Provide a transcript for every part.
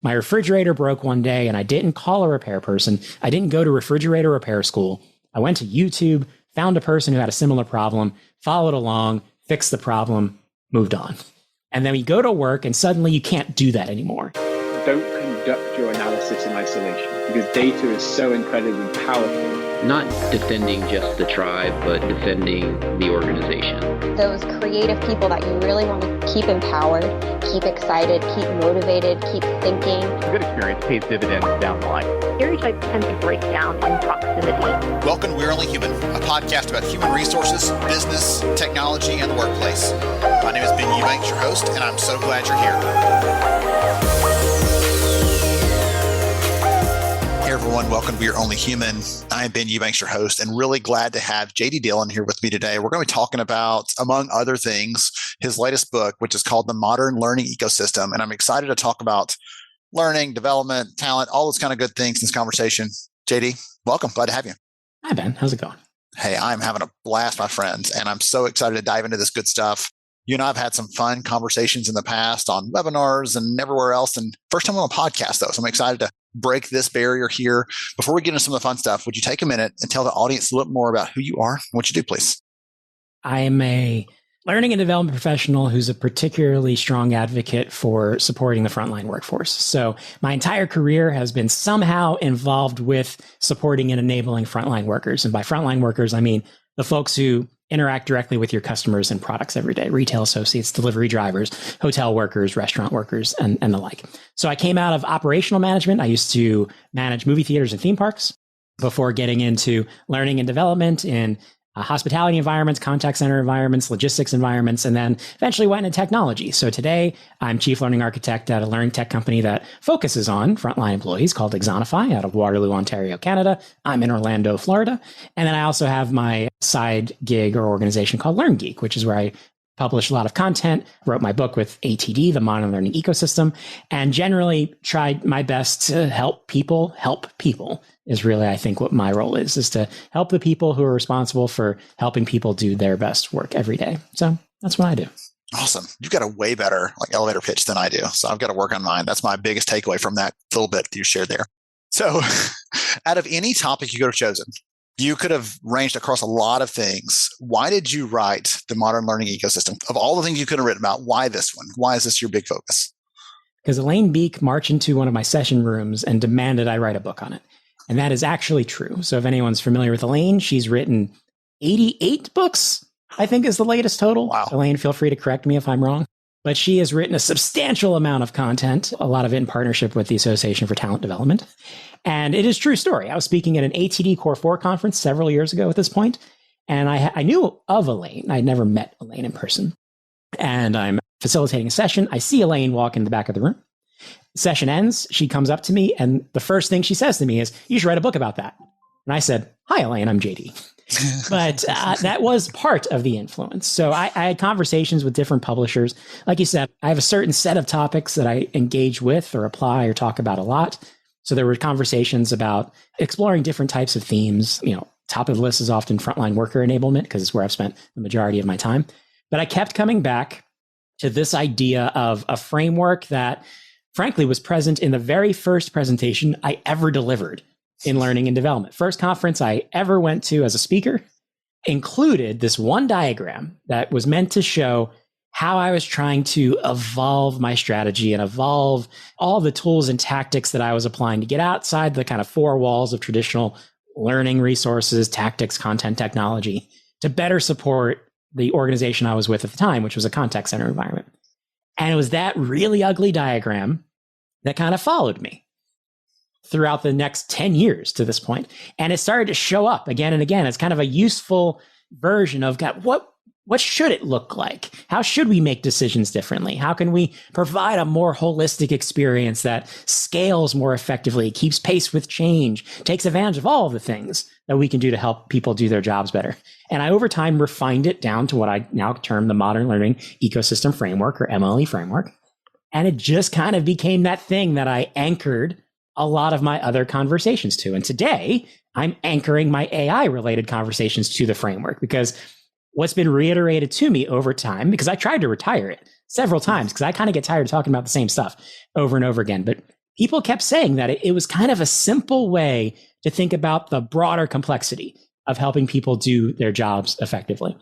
My refrigerator broke one day and I didn't call a repair person. I didn't go to refrigerator repair school. I went to YouTube, found a person who had a similar problem, followed along, fixed the problem, moved on. And then you go to work and suddenly you can't do that anymore. Don't conduct your analysis in isolation because data is so incredibly powerful. Not defending just the tribe, but defending the organization. Those creative people that you really want to keep empowered, keep excited, keep motivated, keep thinking. A good experience pays dividends down the line. Stereotypes tend to break down in proximity. Welcome to We're Only Human, a podcast about human resources, business, technology, and the workplace. My name is Ben Eubanks, your host, and I'm so glad you're here. Hey everyone, welcome to We're Only Human. I am Ben Eubanks, your host, and really glad to have JD Dillon here with me today. We're going to be talking about, among other things, his latest book, which is called The Modern Learning Ecosystem. And I'm excited to talk about learning, development, talent, all those kind of good things in this conversation. JD, welcome. Glad to have you. Hi, Ben. How's it going? Hey, I'm having a blast, my friends, and I'm so excited to dive into this good stuff. You and I have had some fun conversations in the past on webinars and everywhere else. And first time on a podcast, though. So I'm excited to break this barrier here. Before we get into some of the fun stuff, would you take a minute and tell the audience a little more about who you are and what you do, please? I am a learning and development professional who's a particularly strong advocate for supporting the frontline workforce. So my entire career has been somehow involved with supporting and enabling frontline workers. And by frontline workers, I mean the folks who interact directly with your customers and products every day, retail associates, delivery drivers, hotel workers, restaurant workers, and the like. So I came out of operational management. I used to manage movie theaters and theme parks before getting into learning and development in hospitality environments, contact center environments, logistics environments, and then eventually went into technology. So today I'm chief learning architect at a learning tech company that focuses on frontline employees called Axonify out of Waterloo, Ontario, Canada. I'm in Orlando, Florida. And then I also have my side gig or organization called LearnGeek, which is where I published a lot of content, wrote my book with ATD, the Modern Learning Ecosystem, and generally tried my best to help people is really, I think, what my role is to help the people who are responsible for helping people do their best work every day. So that's what I do. Awesome. You've got a way better elevator pitch than I do. So I've got to work on mine. That's my biggest takeaway from that little bit that you shared there. So out of any topic you could have chosen, you could have ranged across a lot of things. Why did you write The Modern Learning Ecosystem? Of all the things you could have written about, why this one? Why is this your big focus? Because Elaine Beek marched into one of my session rooms and demanded I write a book on it. And that is actually true. So if anyone's familiar with Elaine, she's written 88 books, I think is the latest total. Wow. Elaine, feel free to correct me if I'm wrong. But she has written a substantial amount of content, a lot of it in partnership with the Association for Talent Development. And it is a true story. I was speaking at an ATD Core 4 conference several years ago at this point, and I knew of Elaine. I'd never met Elaine in person. And I'm facilitating a session. I see Elaine walk in the back of the room. Session ends. She comes up to me, and the first thing she says to me is, "You should write a book about that." And I said, "Hi, Elaine, I'm JD." But that was part of the influence. So I had conversations with different publishers. Like you said, I have a certain set of topics that I engage with or apply or talk about a lot. So there were conversations about exploring different types of themes. Top of the list is often frontline worker enablement because it's where I've spent the majority of my time. But I kept coming back to this idea of a framework that frankly was present in the very first presentation I ever delivered in learning and development. First conference I ever went to as a speaker included this one diagram that was meant to show how I was trying to evolve my strategy and evolve all the tools and tactics that I was applying to get outside the kind of four walls of traditional learning resources, tactics, content, technology to better support the organization I was with at the time, which was a contact center environment. And it was that really ugly diagram that kind of followed me throughout the next 10 years to this point. And it started to show up again and again as kind of a useful version of what should it look like? How should we make decisions differently? How can we provide a more holistic experience that scales more effectively, keeps pace with change, takes advantage of all of the things that we can do to help people do their jobs better? And I, over time, refined it down to what I now term the Modern Learning Ecosystem Framework, or MLE framework. And it just kind of became that thing that I anchored a lot of my other conversations to. And today, I'm anchoring my AI-related conversations to the framework because what's been reiterated to me over time, because I tried to retire it several times because I kind of get tired of talking about the same stuff over and over again. But people kept saying that it was kind of a simple way to think about the broader complexity of helping people do their jobs effectively.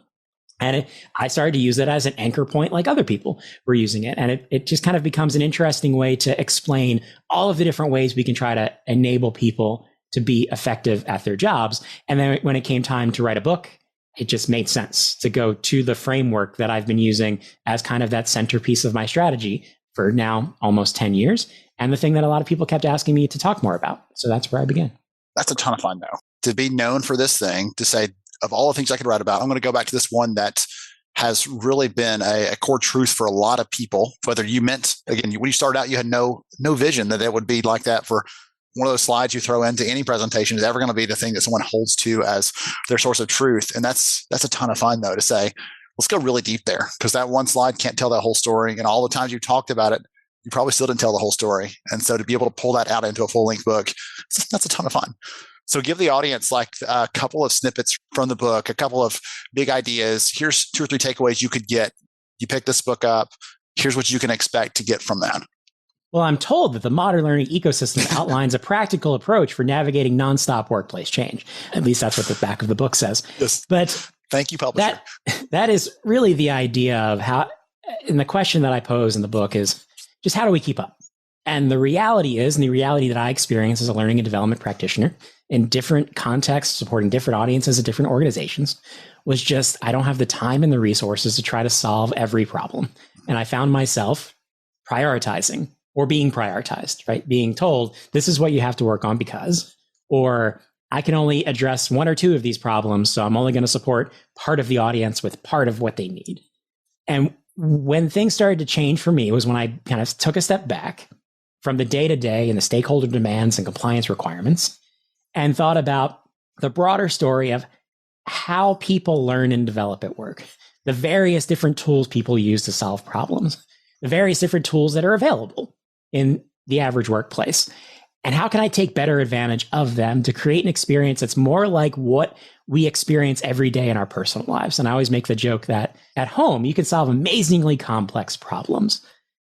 And I started to use it as an anchor point like other people were using it. And it just kind of becomes an interesting way to explain all of the different ways we can try to enable people to be effective at their jobs. And then when it came time to write a book, it just made sense to go to the framework that I've been using as kind of that centerpiece of my strategy for now almost 10 years. And the thing that a lot of people kept asking me to talk more about. So that's where I began. That's a ton of fun, though. To be known for this thing, to say, of all the things I could write about, I'm going to go back to this one that has really been a core truth for a lot of people. Whether you meant, again, when you started out, you had no vision that it would be like that. For one of those slides you throw into any presentation is ever going to be the thing that someone holds to as their source of truth. And that's a ton of fun, though, to say, let's go really deep there, because that one slide can't tell that whole story. And all the times you talked about it, you probably still didn't tell the whole story. And so to be able to pull that out into a full-length book, that's a ton of fun. So give the audience like a couple of snippets from the book, a couple of big ideas. Here's 2 or 3 takeaways you could get. You pick this book up. Here's what you can expect to get from that. Well, I'm told that the modern learning ecosystem outlines a practical approach for navigating nonstop workplace change. At least that's what the back of the book says. Yes. But thank you, publisher. That is really the idea of how, and the question that I pose in the book is just how do we keep up? And the reality is, and the reality that I experience as a learning and development practitioner in different contexts, supporting different audiences at different organizations, was just, I don't have the time and the resources to try to solve every problem. And I found myself prioritizing or being prioritized, right? Being told, this is what you have to work on because, or I can only address 1 or 2 of these problems. So I'm only going to support part of the audience with part of what they need. And when things started to change for me was when I kind of took a step back from the day-to-day and the stakeholder demands and compliance requirements and thought about the broader story of how people learn and develop at work, the various different tools people use to solve problems, the various different tools that are available in the average workplace. And how can I take better advantage of them to create an experience that's more like what we experience every day in our personal lives? And I always make the joke that at home, you can solve amazingly complex problems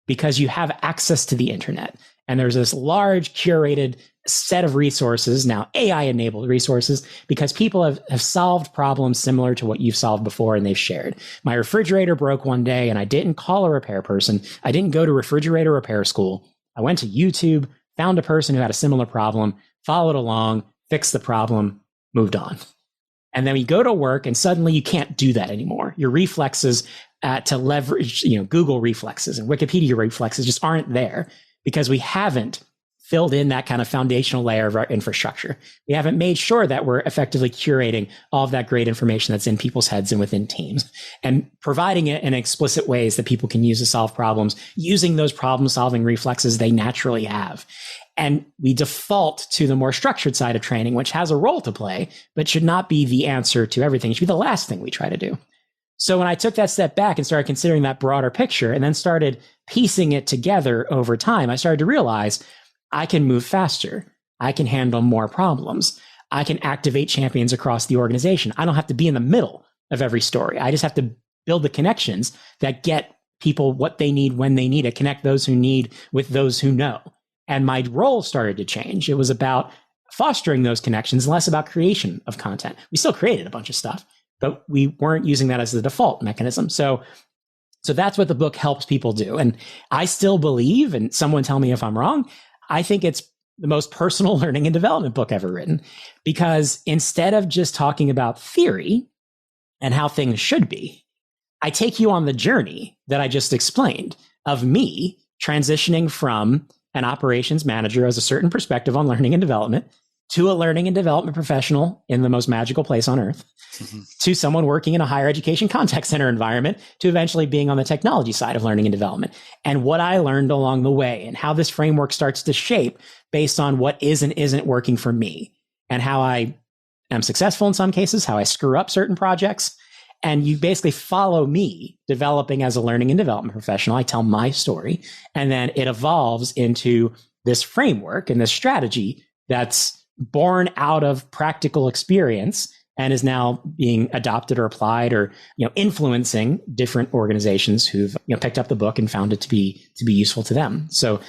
because you have access to the internet. And there's this large curated set of resources, now AI-enabled resources, because people have solved problems similar to what you've solved before and they've shared. My refrigerator broke one day and I didn't call a repair person. I didn't go to refrigerator repair school. I went to YouTube, found a person who had a similar problem, followed along, fixed the problem, moved on. And then you go to work and suddenly you can't do that anymore. Your reflexes to leverage, Google reflexes and Wikipedia reflexes just aren't there because we haven't filled in that kind of foundational layer of our infrastructure. We haven't made sure that we're effectively curating all of that great information that's in people's heads and within teams and providing it in explicit ways that people can use to solve problems using those problem-solving reflexes they naturally have. And we default to the more structured side of training, which has a role to play, but should not be the answer to everything. It should be the last thing we try to do. So when I took that step back and started considering that broader picture and then started piecing it together over time, I started to realize I can move faster. I can handle more problems. I can activate champions across the organization. I don't have to be in the middle of every story. I just have to build the connections that get people what they need when they need it, connect those who need with those who know. And my role started to change. It was about fostering those connections, less about creation of content. We still created a bunch of stuff, but we weren't using that as the default mechanism. So that's what the book helps people do. And I still believe, and someone tell me if I'm wrong, I think it's the most personal learning and development book ever written, because instead of just talking about theory and how things should be, I take you on the journey that I just explained of me transitioning from an operations manager as a certain perspective on learning and development to a learning and development professional in the most magical place on earth, to someone working in a higher education contact center environment, to eventually being on the technology side of learning and development, and what I learned along the way and how this framework starts to shape based on what is and isn't working for me and how I am successful in some cases, how I screw up certain projects. And you basically follow me developing as a learning and development professional. I tell my story, and then it evolves into this framework and this strategy that's born out of practical experience and is now being adopted or applied or influencing different organizations who've picked up the book and found it to be useful to them. So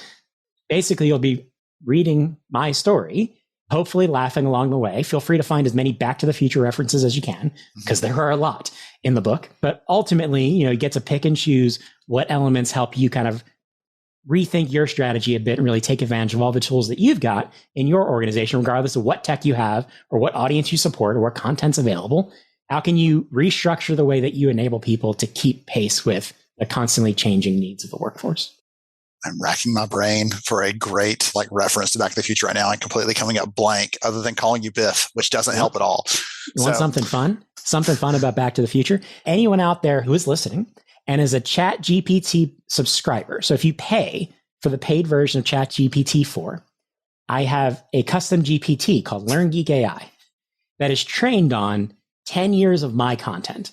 basically you'll be reading my story, hopefully laughing along the way. Feel free to find as many Back to the Future references as you can, because there are a lot in the book. But ultimately, you get to pick and choose what elements help you kind of rethink your strategy a bit and really take advantage of all the tools that you've got in your organization, regardless of what tech you have or what audience you support or what content's available. How can you restructure the way that you enable people to keep pace with the constantly changing needs of the workforce? I'm racking my brain for a great reference to Back to the Future right now and completely coming up blank other than calling you Biff, which doesn't help at all. You want something fun? Something fun about Back to the Future? Anyone out there who is listening and is a ChatGPT subscriber, so if you pay for the paid version of ChatGPT 4, I have a custom GPT called LearnGeek AI that is trained on 10 years of my content.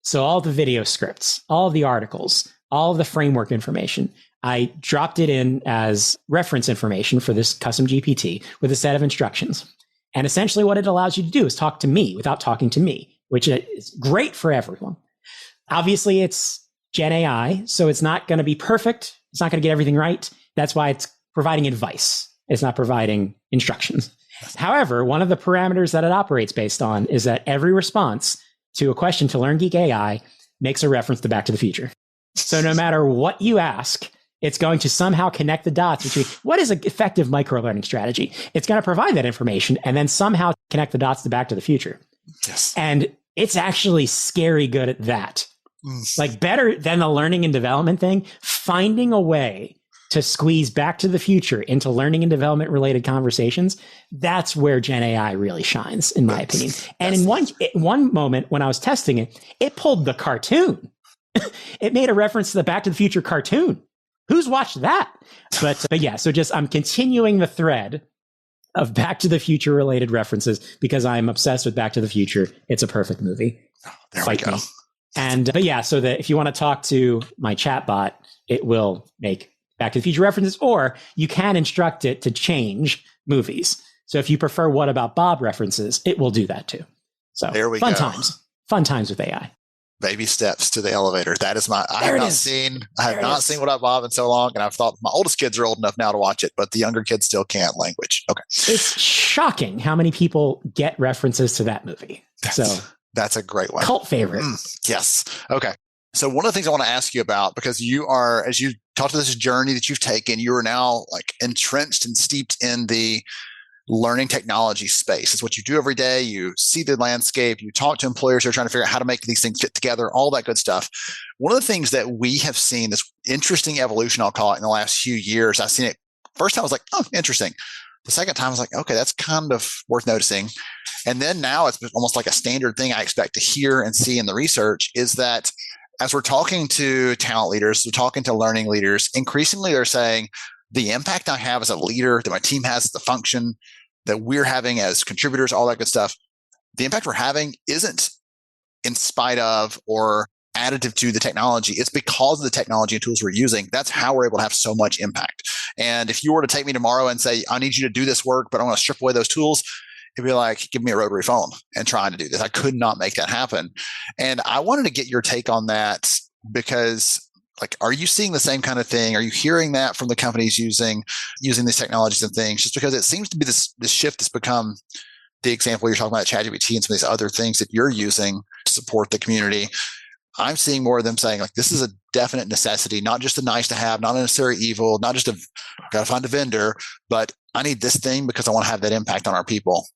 So all the video scripts, all of the articles, all of the framework information, I dropped it in as reference information for this custom GPT with a set of instructions. And essentially what it allows you to do is talk to me without talking to me, which is great for everyone. Obviously, it's Gen AI, so it's not going to be perfect. It's not going to get everything right. That's why it's providing advice. It's not providing instructions. However, one of the parameters that it operates based on is that every response to a question to LearnGeek AI makes a reference to Back to the Future. So no matter what you ask, it's going to somehow connect the dots between what is an effective microlearning strategy. It's going to provide that information and then somehow connect the dots to Back to the Future. Yes. And it's actually scary good at that. Better than the learning and development thing, finding a way to squeeze Back to the Future into learning and development related conversations. That's where Gen AI really shines, in my opinion. And in one moment when I was testing it, it pulled the cartoon. It made a reference to the Back to the Future cartoon. Who's watched that? But yeah, so I'm continuing the thread of Back to the Future related references because I'm obsessed with Back to the Future. It's a perfect movie. There we go. But yeah, so that if you want to talk to my chatbot, it will make Back to the Future references, or you can instruct it to change movies. So if you prefer What About Bob references, it will do that too. So there we go. Fun times with AI. Baby steps to the elevator. That is I have not seen What About Bob in so long, and I've thought my oldest kids are old enough now to watch it, but the younger kids still can't language. Okay. It's shocking how many people get references to that movie. That's a great one. Cult favorite. Yes. Okay. So one of the things I want to ask you about, because you are, as you talk to this journey that you've taken, you are now entrenched and steeped in the learning technology space. It's what you do every day. You see the landscape. You talk to employers who are trying to figure out how to make these things fit together, all that good stuff. One of the things that we have seen, this interesting evolution, I'll call it, in the last few years, I've seen it. First time I was like, oh, interesting. The second time I was like, okay, that's kind of worth noticing. And then now it's almost like a standard thing I expect to hear and see in the research is that as we're talking to talent leaders, we're talking to learning leaders, increasingly they're saying the impact I have as a leader, that my team has as the function, that we're having as contributors, all that good stuff, the impact we're having isn't in spite of or additive to the technology. It's because of the technology and tools we're using. That's how we're able to have so much impact. And if you were to take me tomorrow and say, I need you to do this work, but I want to strip away those tools, it'd be like, give me a rotary phone and trying to do this. I could not make that happen. And I wanted to get your take on that because are you seeing the same kind of thing? Are you hearing that from the companies using these technologies and things? Just because it seems to be this shift that's become the example you're talking about, ChatGPT and some of these other things that you're using to support the community. I'm seeing more of them saying this is a definite necessity, not just a nice to have, not a necessary evil, not just got to find a vendor, but I need this thing because I want to have that impact on our people.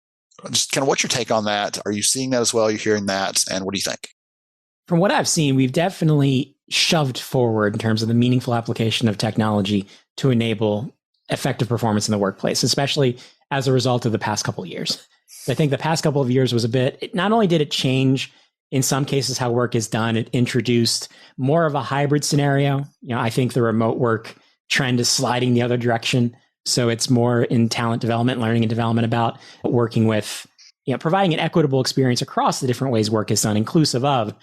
Just kind of what's your take on that? Are you seeing that as well? Are you hearing that? And what do you think? From what I've seen, we've definitely shoved forward in terms of the meaningful application of technology to enable effective performance in the workplace, especially as a result of the past couple of years. I think the past couple of years was not only did it change in some cases how work is done, it introduced more of a hybrid scenario. I think the remote work trend is sliding the other direction. So it's more in talent development, learning and development about working with, providing an equitable experience across the different ways work is done, inclusive of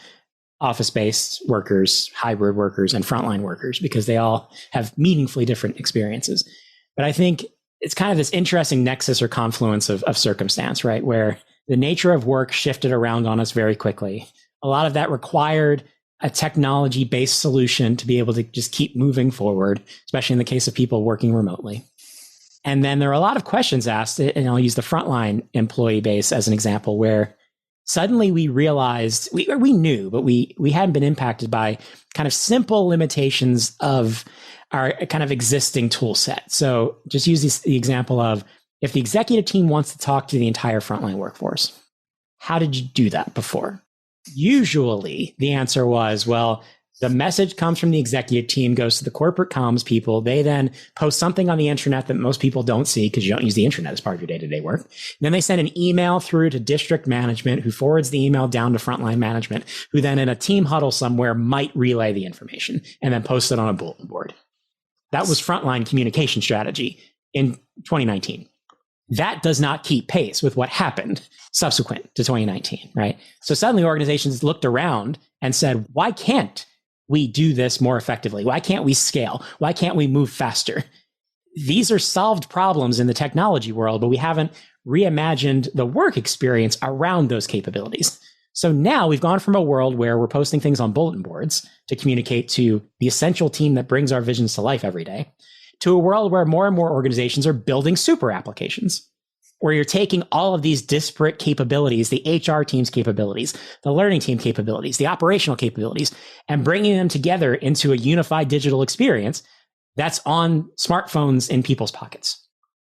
office-based workers, hybrid workers, and frontline workers, because they all have meaningfully different experiences. But I think it's kind of this interesting nexus or confluence of circumstance, right? Where the nature of work shifted around on us very quickly. A lot of that required a technology-based solution to be able to just keep moving forward, especially in the case of people working remotely. And then there are a lot of questions asked, and I'll use the frontline employee base as an example, where suddenly we realized, we knew, but we hadn't been impacted by kind of simple limitations of our kind of existing tool set. So just use the example of, if the executive team wants to talk to the entire frontline workforce, how did you do that before? Usually the answer was, well, the message comes from the executive team, goes to the corporate comms people. They then post something on the internet that most people don't see because you don't use the internet as part of your day-to-day work. And then they send an email through to district management, who forwards the email down to frontline management, who then in a team huddle somewhere might relay the information and then post it on a bulletin board. That was frontline communication strategy in 2019. That does not keep pace with what happened subsequent to 2019, right? So suddenly organizations looked around and said, why can't we do this more effectively? Why can't we scale? Why can't we move faster? These are solved problems in the technology world, but we haven't reimagined the work experience around those capabilities. So now we've gone from a world where we're posting things on bulletin boards to communicate to the essential team that brings our visions to life every day, to a world where more and more organizations are building super applications, where you're taking all of these disparate capabilities, the HR team's capabilities, the learning team capabilities, the operational capabilities, and bringing them together into a unified digital experience that's on smartphones in people's pockets.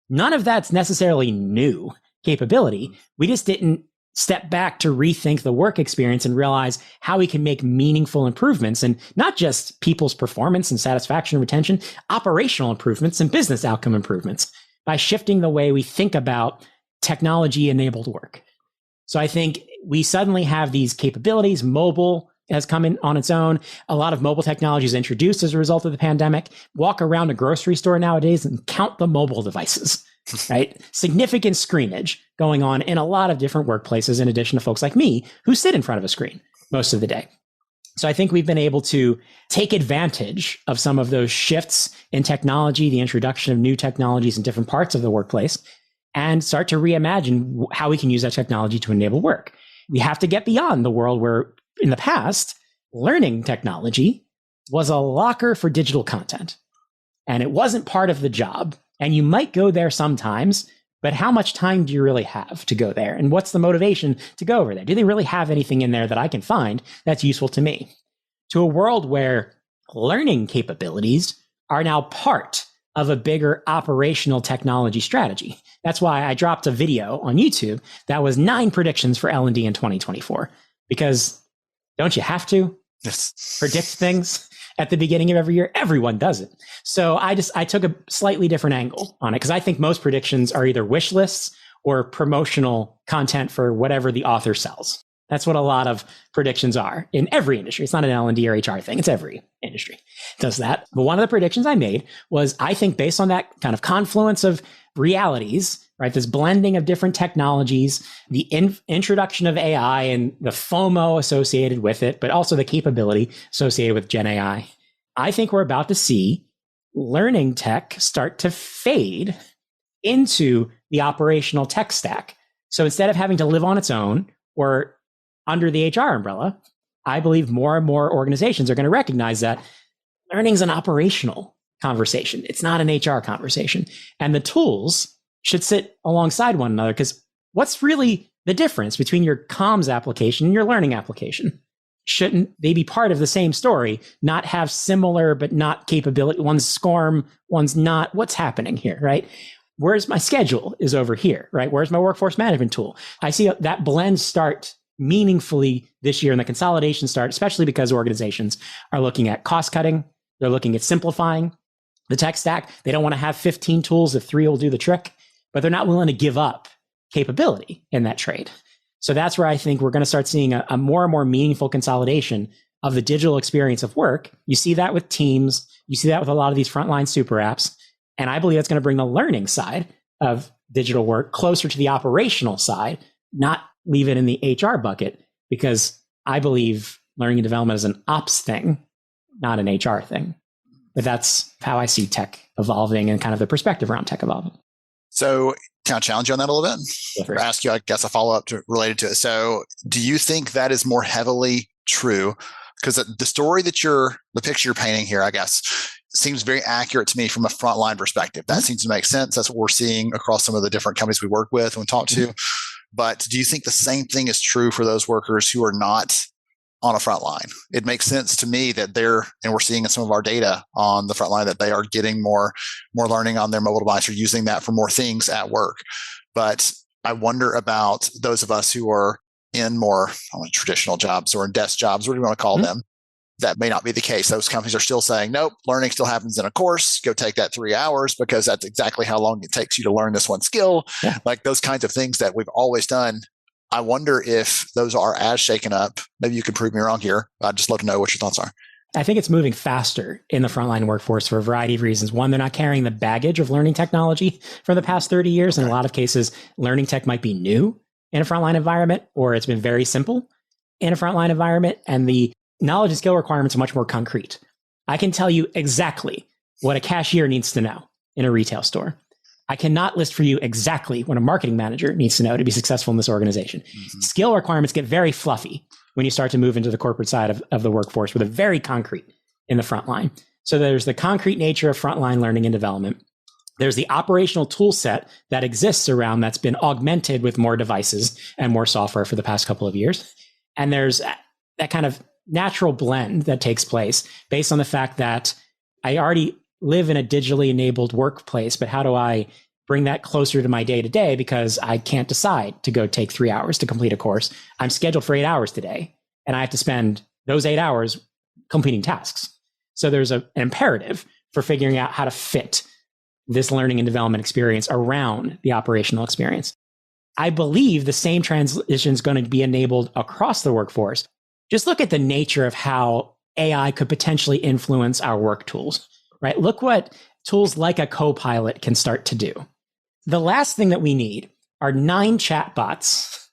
None of that's necessarily new capability. We just didn't step back to rethink the work experience and realize how we can make meaningful improvements, and not just people's performance and satisfaction and retention, operational improvements and business outcome improvements, by shifting the way we think about technology-enabled work. So I think we suddenly have these capabilities. Mobile has come in on its own. A lot of mobile technology is introduced as a result of the pandemic. Walk around a grocery store nowadays and count the mobile devices, right? Significant screenage going on in a lot of different workplaces, in addition to folks like me who sit in front of a screen most of the day. So I think we've been able to take advantage of some of those shifts in technology, the introduction of new technologies in different parts of the workplace, and start to reimagine how we can use that technology to enable work. We have to get beyond the world where, in the past, learning technology was a locker for digital content, and it wasn't part of the job. And you might go there sometimes, but how much time do you really have to go there? And what's the motivation to go over there? Do they really have anything in there that I can find that's useful to me? To a world where learning capabilities are now part of a bigger operational technology strategy. That's why I dropped a video on YouTube that was 9 predictions for L&D in 2024. Because don't you have to predict things at the beginning of every year? Everyone does it. So I took a slightly different angle on it, because I think most predictions are either wish lists or promotional content for whatever the author sells. That's what a lot of predictions are in every industry. It's not an L&D or HR thing. It's every industry does that. But one of the predictions I made was, I think based on that kind of confluence of realities, right, this blending of different technologies, the introduction of AI and the FOMO associated with it, but also the capability associated with Gen AI, I think we're about to see learning tech start to fade into the operational tech stack. So instead of having to live on its own or under the HR umbrella, I believe more and more organizations are going to recognize that learning is an operational conversation. It's not an HR conversation. And the tools should sit alongside one another, because what's really the difference between your comms application and your learning application? Shouldn't they be part of the same story, not have similar but not capability? One's SCORM, one's not. What's happening here, right? Where's my schedule is over here, right? Where's my workforce management tool? I see that blend start meaningfully this year, and the consolidation start, especially because organizations are looking at cost cutting. They're looking at simplifying the tech stack. They don't want to have 15 tools if 3 will do the trick, but they're not willing to give up capability in that trade. So that's where I think we're going to start seeing a more and more meaningful consolidation of the digital experience of work. You see that with Teams. You see that with a lot of these frontline super apps. And I believe that's going to bring the learning side of digital work closer to the operational side, not leave it in the HR bucket, because I believe learning and development is an ops thing, not an HR thing. But that's how I see tech evolving and kind of the perspective around tech evolving. So can I challenge you on that a little bit? Or ask you, I guess, a follow-up related to it. So do you think that is more heavily true? Because the story that the picture you're painting here, I guess, seems very accurate to me from a frontline perspective. That seems to make sense. That's what we're seeing across some of the different companies we work with and talk to. But do you think the same thing is true for those workers who are not on a front line? It makes sense to me that and we're seeing in some of our data on the front line that they are getting more learning on their mobile device or using that for more things at work. But I wonder about those of us who are in more traditional jobs or in desk jobs, what do you want to call them? That may not be the case. Those companies are still saying, nope, learning still happens in a course. Go take that 3 hours because that's exactly how long it takes you to learn this one skill. Yeah. Like those kinds of things that we've always done. I wonder if those are as shaken up. Maybe you can prove me wrong here. I'd just love to know what your thoughts are. I think it's moving faster in the frontline workforce for a variety of reasons. One, they're not carrying the baggage of learning technology from the past 30 years. In a lot of cases, learning tech might be new in a frontline environment, or it's been very simple in a frontline environment. And the knowledge and skill requirements are much more concrete. I can tell you exactly what a cashier needs to know in a retail store. I cannot list for you exactly what a marketing manager needs to know to be successful in this organization. Skill requirements get very fluffy when you start to move into the corporate side of the workforce, where they're very concrete in the front line. So there's the concrete nature of frontline learning and development. There's the operational tool set that exists around that's been augmented with more devices and more software for the past couple of years. And there's that kind of natural blend that takes place based on the fact that I already live in a digitally enabled workplace, but how do I bring that closer to my day to day? Because I can't decide to go take 3 hours to complete a course. I'm scheduled for 8 hours today, and I have to spend those 8 hours completing tasks. So there's an imperative for figuring out how to fit this learning and development experience around the operational experience. I believe the same transition is going to be enabled across the workforce. Just look at the nature of how AI could potentially influence our work tools, right? Look what tools like a Copilot can start to do. The last thing that we need are 9 chatbots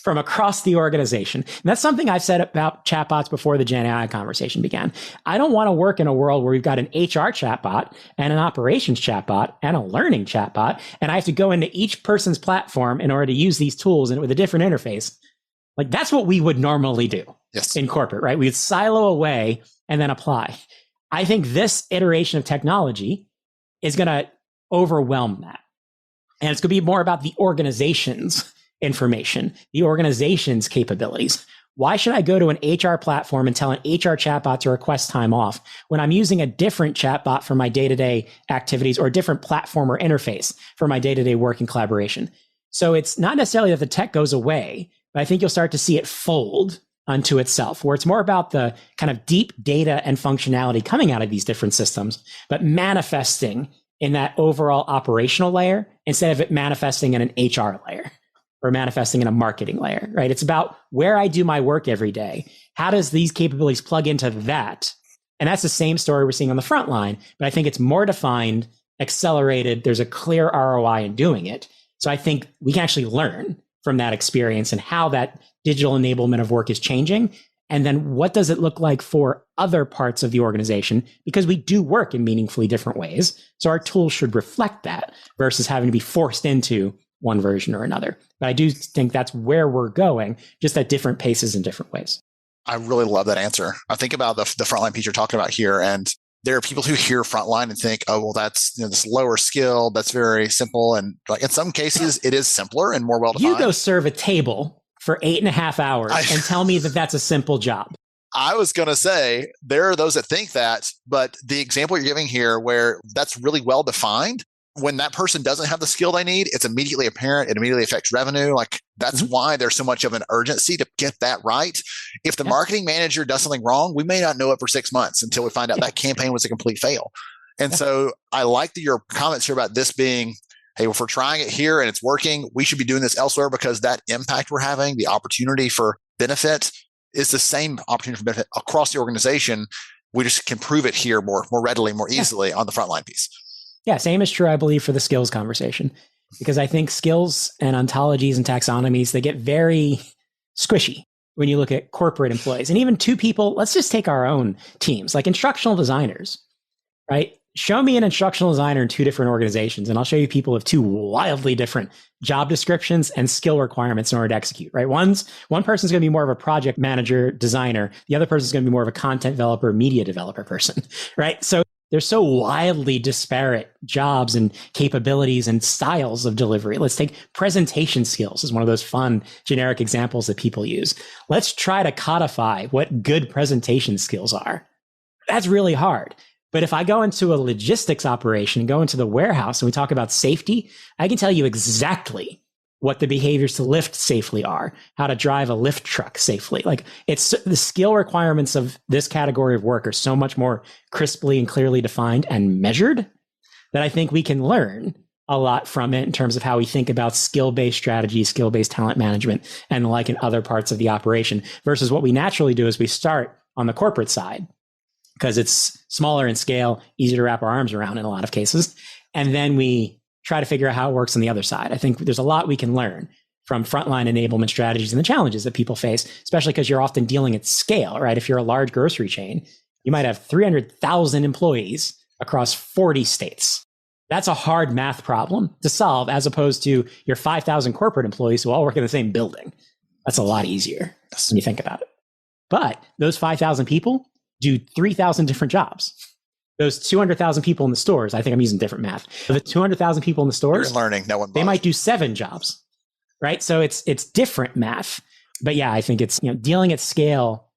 from across the organization. And that's something I've said about chatbots before the Gen AI conversation began. I don't want to work in a world where we've got an HR chatbot and an operations chatbot and a learning chatbot, and I have to go into each person's platform in order to use these tools and with a different interface. Like that's what we would normally do in corporate, right? We'd silo away and then apply. I think this iteration of technology is going to overwhelm that. And it's going to be more about the organization's information, the organization's capabilities. Why should I go to an HR platform and tell an HR chatbot to request time off when I'm using a different chatbot for my day-to-day activities or a different platform or interface for my day-to-day work and collaboration? So it's not necessarily that the tech goes away, but I think you'll start to see it fold unto itself, where it's more about the kind of deep data and functionality coming out of these different systems, but manifesting in that overall operational layer instead of it manifesting in an HR layer or manifesting in a marketing layer, right? It's about where I do my work every day. How does these capabilities plug into that? And that's the same story we're seeing on the front line, but I think it's more defined, accelerated. There's a clear ROI in doing it. So I think we can actually learn from that experience and how that digital enablement of work is changing. And then what does it look like for other parts of the organization? Because we do work in meaningfully different ways. So our tools should reflect that versus having to be forced into one version or another. But I do think that's where we're going, just at different paces in different ways. I really love that answer. I think about the frontline piece you're talking about here, and there are people who hear frontline and think, oh, well, that's this lower skill, that's very simple. And like in some cases, it is simpler and more well-defined. You go serve a table for 8.5 hours and tell me that that's a simple job. I was going to say, there are those that think that, but the example you're giving here where that's really well-defined, when that person doesn't have the skill they need, it's immediately apparent. It immediately affects revenue. Like that's why there's so much of an urgency to get that right. If the marketing manager does something wrong, we may not know it for 6 months until we find out that campaign was a complete fail. And so I like your comments here about this being, hey, if we're trying it here and it's working, we should be doing this elsewhere because that impact we're having, the opportunity for benefit is the same opportunity for benefit across the organization. We just can prove it here more readily, more easily on the frontline piece. Yeah, same is true, I believe, for the skills conversation, because I think skills and ontologies and taxonomies, they get very squishy when you look at corporate employees. And even two people, let's just take our own teams, like instructional designers, right? Show me an instructional designer in two different organizations, and I'll show you people with two wildly different job descriptions and skill requirements in order to execute, right? One person's going to be more of a project manager, designer. The other person's going to be more of a content developer, media developer person, right? So they're so wildly disparate jobs and capabilities and styles of delivery. Let's take presentation skills as one of those fun generic examples that people use. Let's try to codify what good presentation skills are. That's really hard. But if I go into a logistics operation and go into the warehouse and we talk about safety, I can tell you exactly what the behaviors to lift safely are, how to drive a lift truck safely. Like, it's the skill requirements of this category of work are so much more crisply and clearly defined and measured that I think we can learn a lot from it in terms of how we think about skill-based strategy, skill-based talent management, and the like in other parts of the operation versus what we naturally do is we start on the corporate side because it's smaller in scale, easy to wrap our arms around in a lot of cases. And then we try to figure out how it works on the other side. I think there's a lot we can learn from frontline enablement strategies and the challenges that people face, especially because you're often dealing at scale, right? If you're a large grocery chain, you might have 300,000 employees across 40 states. That's a hard math problem to solve as opposed to your 5,000 corporate employees who all work in the same building. That's a lot easier when you think about it. But those 5,000 people do 3,000 different jobs. Those 200,000 people in the stores, I think I'm using different math. The 200,000 people in the stores, You're learning. No one they might do 7 jobs, right? So it's different math. But yeah, I think it's, dealing at scale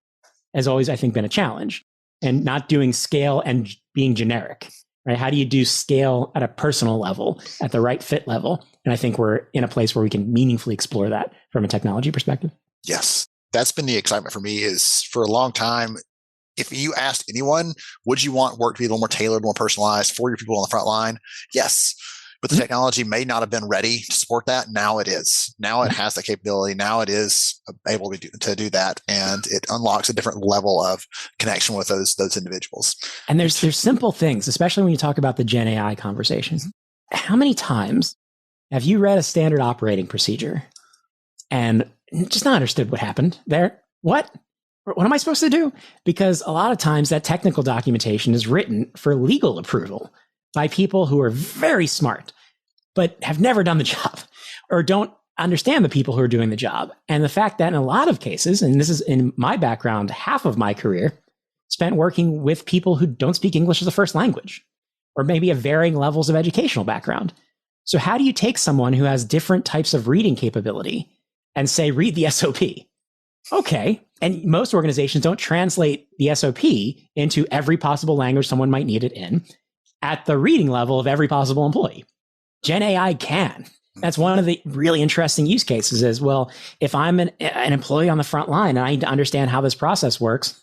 has always, I think, been a challenge, and not doing scale and being generic, right? How do you do scale at a personal level, at the right fit level? And I think we're in a place where we can meaningfully explore that from a technology perspective. Yes. That's been the excitement for me is for a long time. If you asked anyone, would you want work to be a little more tailored, more personalized for your people on the front line? Yes. But the technology may not have been ready to support that. Now it is. Now it has the capability. Now it is able to do that. And it unlocks a different level of connection with those individuals. And there's simple things, especially when you talk about the Gen AI conversation. How many times have you read a standard operating procedure and just not understood what happened there? What am I supposed to do? Because a lot of times that technical documentation is written for legal approval by people who are very smart, but have never done the job or don't understand the people who are doing the job. And the fact that in a lot of cases, and this is in my background, half of my career spent working with people who don't speak English as a first language, or maybe have varying levels of educational background. So how do you take someone who has different types of reading capability and say, read the SOP? Okay. And most organizations don't translate the SOP into every possible language someone might need it in at the reading level of every possible employee. Gen AI can. That's one of the really interesting use cases is, well, if I'm an employee on the front line and I need to understand how this process works,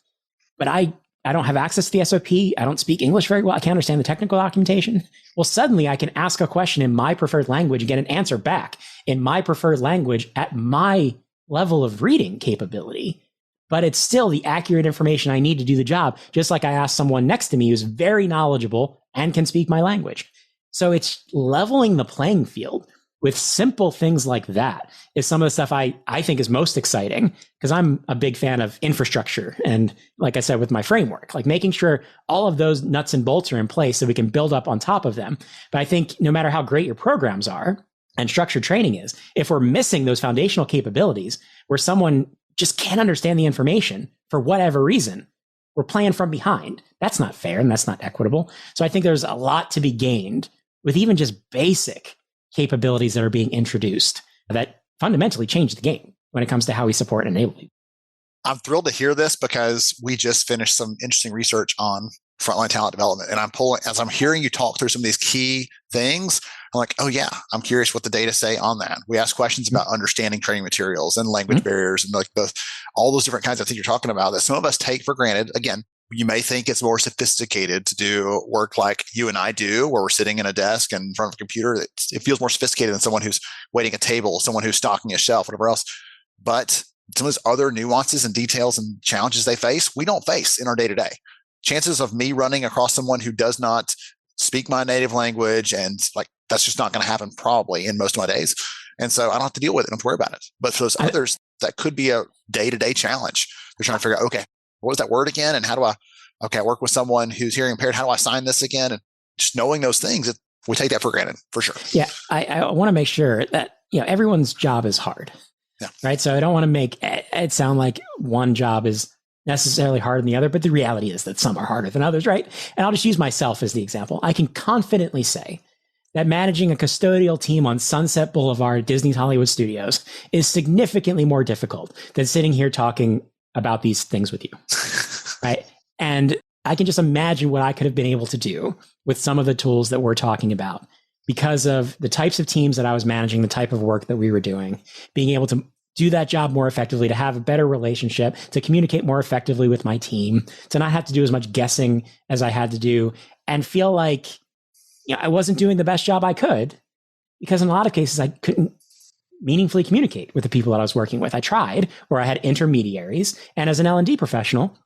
but I don't have access to the SOP, I don't speak English very well, I can't understand the technical documentation. Well, suddenly I can ask a question in my preferred language and get an answer back in my preferred language at my level of reading capability. But it's still the accurate information I need to do the job, just like I asked someone next to me who's very knowledgeable and can speak my language. So it's leveling the playing field with simple things like that is some of the stuff I think is most exciting, because I'm a big fan of infrastructure. And like I said, with my framework, like making sure all of those nuts and bolts are in place so we can build up on top of them. But I think no matter how great your programs are and structured training is, if we're missing those foundational capabilities where someone just can't understand the information for whatever reason, we're playing from behind. That's not fair and that's not equitable. So I think there's a lot to be gained with even just basic capabilities that are being introduced that fundamentally change the game when it comes to how we support and enable people. I'm thrilled to hear this because we just finished some interesting research on frontline talent development. And as I'm hearing you talk through some of these key things, I'm like, oh yeah, I'm curious what the data say on that. We ask questions about understanding training materials and language barriers and like all those different kinds of things you're talking about that some of us take for granted. Again, you may think it's more sophisticated to do work like you and I do, where we're sitting in a desk and in front of a computer. It feels more sophisticated than someone who's waiting a table, someone who's stocking a shelf, whatever else. But some of those other nuances and details and challenges they face, we don't face in our day-to-day. Chances of me running across someone who does not speak my native language, and like that's just not going to happen probably in most of my days. And so I don't have to deal with it. I don't have to worry about it. But for those others, that could be a day-to-day challenge. They're trying to figure out, okay, what was that word again? And how do I work with someone who's hearing impaired? How do I sign this again? And just knowing those things, we take that for granted for sure. Yeah. I want to make sure that, everyone's job is hard. Yeah. Right. So I don't want to make it sound like one job is necessarily harder than the other, but the reality is that some are harder than others, right? And I'll just use myself as the example. I can confidently say that managing a custodial team on Sunset Boulevard, Disney's Hollywood Studios, is significantly more difficult than sitting here talking about these things with you, right? And I can just imagine what I could have been able to do with some of the tools that we're talking about because of the types of teams that I was managing, the type of work that we were doing, being able to do that job more effectively, to have a better relationship, to communicate more effectively with my team, to not have to do as much guessing as I had to do, and feel like I wasn't doing the best job I could because in a lot of cases I couldn't meaningfully communicate with the people that I was working with. I tried, or I had intermediaries, and as an L&D professional,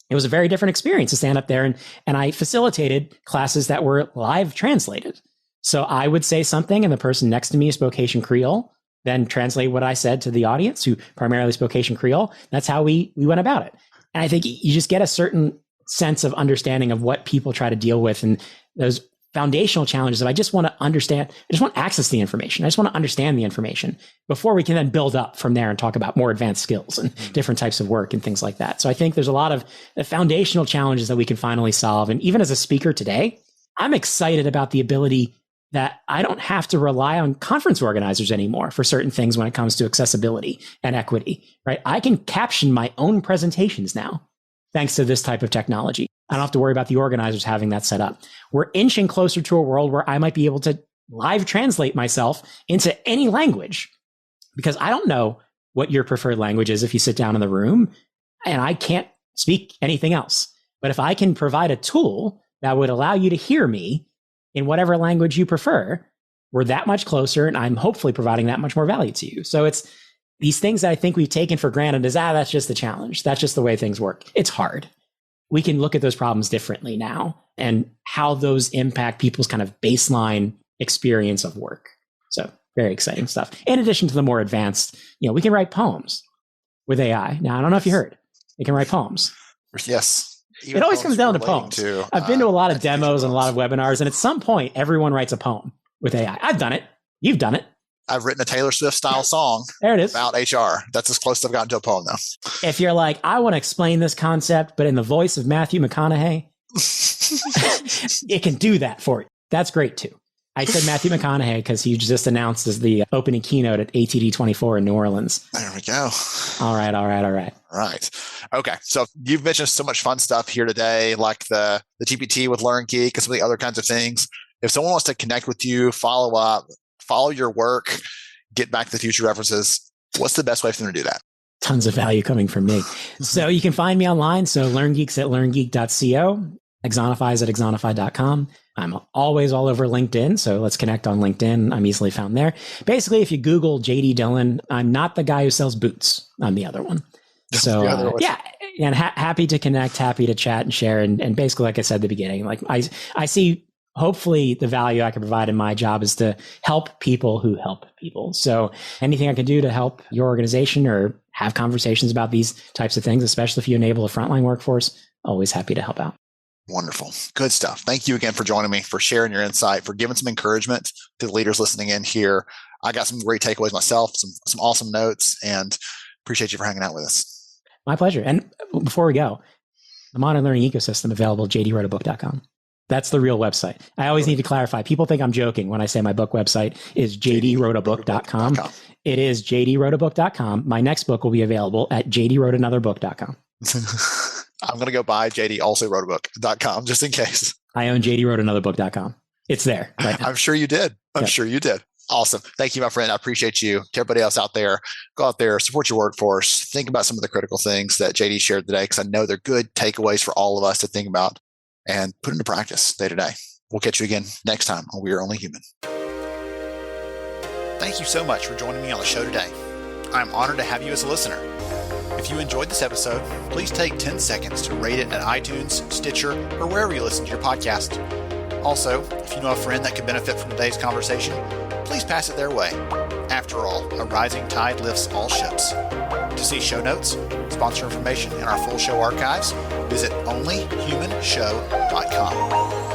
it was a very different experience to stand up there and I facilitated classes that were live translated. So I would say something and the person next to me spoke Haitian Creole, then translate what I said to the audience who primarily spoke Haitian Creole. That's how we went about it. And I think you just get a certain sense of understanding of what people try to deal with and those foundational challenges of I just want to understand, I just want access to the information. I just want to understand the information before we can then build up from there and talk about more advanced skills and different types of work and things like that. So I think there's a lot of foundational challenges that we can finally solve. And even as a speaker today, I'm excited about the ability that I don't have to rely on conference organizers anymore for certain things when it comes to accessibility and equity, right? I can caption my own presentations now, thanks to this type of technology. I don't have to worry about the organizers having that set up. We're inching closer to a world where I might be able to live translate myself into any language because I don't know what your preferred language is if you sit down in the room and I can't speak anything else. But if I can provide a tool that would allow you to hear me in whatever language you prefer, we're that much closer, and I'm hopefully providing that much more value to you. So it's these things that I think we've taken for granted is, that's just the challenge. That's just the way things work. It's hard. We can look at those problems differently now and how those impact people's kind of baseline experience of work. So very exciting stuff. In addition to the more advanced, we can write poems with AI. Now, I don't know if you heard, it can write poems. Yes. It always comes down to poems. I've been to a lot of demos and a lot of webinars, and at some point, everyone writes a poem with AI. I've done it. You've done it. I've written a Taylor Swift style song. There it is. About HR. That's as close as I've gotten to a poem, though. If you're like, I want to explain this concept, but in the voice of Matthew McConaughey, it can do that for you. That's great, too. I said Matthew McConaughey because he just announced as the opening keynote at ATD 24 in New Orleans. There we go. All right. Okay. So you've mentioned so much fun stuff here today, like the GPT with LearnGeek and some of the other kinds of things. If someone wants to connect with you, follow up, follow your work, get back to the future references, what's the best way for them to do that? Tons of value coming from me. So you can find me online. So LearnGeeks at learngeek.co, Axonify at axonify.com. I'm always all over LinkedIn, so let's connect on LinkedIn. I'm easily found there. Basically, if you Google JD Dillon, I'm not the guy who sells boots. I'm the other one. So and happy to connect, happy to chat and share. And basically, like I said at the beginning, like I see hopefully the value I can provide in my job is to help people who help people. So anything I can do to help your organization or have conversations about these types of things, especially if you enable a frontline workforce, always happy to help out. Wonderful. Good stuff. Thank you again for joining me, for sharing your insight, for giving some encouragement to the leaders listening in here. I got some great takeaways myself, some awesome notes, and appreciate you for hanging out with us. My pleasure. And before we go, the modern learning ecosystem available at jdwroteabook.com. That's the real website. I always need to clarify. People think I'm joking when I say my book website is jdwroteabook.com. It is jdwroteabook.com. My next book will be available at jdwroteanotherbbook.com. I'm going to go buy JD also wrote a book.com just in case. I own jdwroteanotherbbook.com. It's there right now. I'm sure you did. I'm sure you did. Awesome. Thank you, my friend. I appreciate you. To everybody else out there, go out there, support your workforce. Think about some of the critical things that JD shared today, because I know they're good takeaways for all of us to think about and put into practice day to day. We'll catch you again next time on We Are Only Human. Thank you so much for joining me on the show today. I'm honored to have you as a listener. If you enjoyed this episode, please take 10 seconds to rate it at iTunes, Stitcher, or wherever you listen to your podcast. Also, if you know a friend that could benefit from today's conversation, please pass it their way. After all, a rising tide lifts all ships. To see show notes, sponsor information, and our full show archives, visit onlyhumanshow.com.